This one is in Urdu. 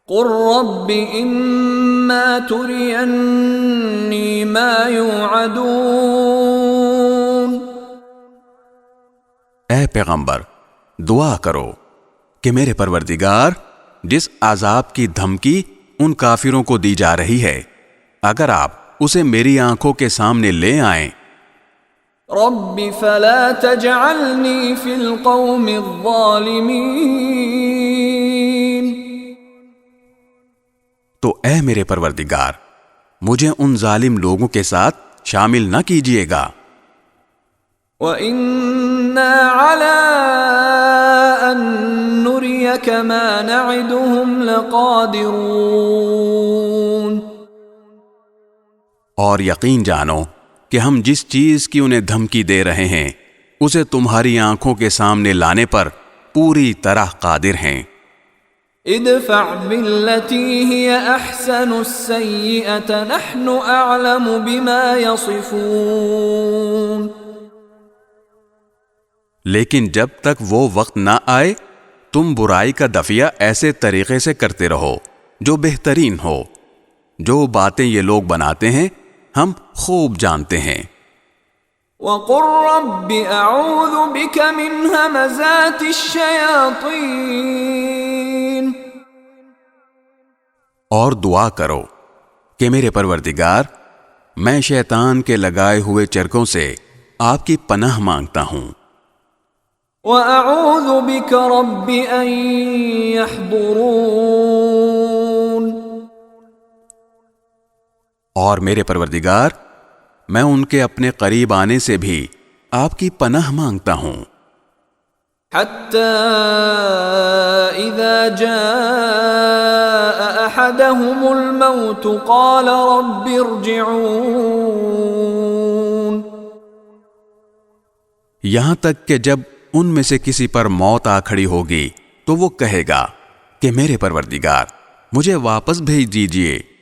قل رب اما ترینی ما یوعدون، اے پیغمبر دعا کرو کہ میرے پروردگار جس عذاب کی دھمکی ان کافروں کو دی جا رہی ہے اگر آپ اسے میری آنکھوں کے سامنے لے آئیں۔ رب فلا تجعلنی فی القوم الظالمین، تو اے میرے پروردگار مجھے ان ظالم لوگوں کے ساتھ شامل نہ کیجیے گا۔ وَإِنَّا عَلَىٰ أَن نُّرِيَكَ مَا نَعِدُهُمْ لَقَادِرُونَ، اور یقین جانو کہ ہم جس چیز کی انہیں دھمکی دے رہے ہیں اسے تمہاری آنکھوں کے سامنے لانے پر پوری طرح قادر ہیں۔ ادفع بالتي هي احسن السيئة نحن اعلم بما يصفون، لیکن جب تک وہ وقت نہ آئے تم برائی کا دفعہ ایسے طریقے سے کرتے رہو جو بہترین ہو۔ جو باتیں یہ لوگ بناتے ہیں ہم خوب جانتے ہیں۔ وقل رب اعوذ بك من همزات الشياطين، اور دعا کرو کہ میرے پروردگار میں شیطان کے لگائے ہوئے چرکوں سے آپ کی پناہ مانگتا ہوں۔ وَأَعُوذُ بِكَ رَبِّ أَن يَحْضُرُونَ، اور میرے پروردگار میں ان کے اپنے قریب آنے سے بھی آپ کی پناہ مانگتا ہوں۔ حَتَّى إِذَا جَاءَ أَحَدَهُمُ الْمَوْتُ قَالَ رَبِّ ارْجِعُونِ، یہاں تک کہ جب ان میں سے کسی پر موت آ کھڑی ہوگی تو وہ کہے گا کہ میرے پروردگار مجھے واپس بھیج دیجیے۔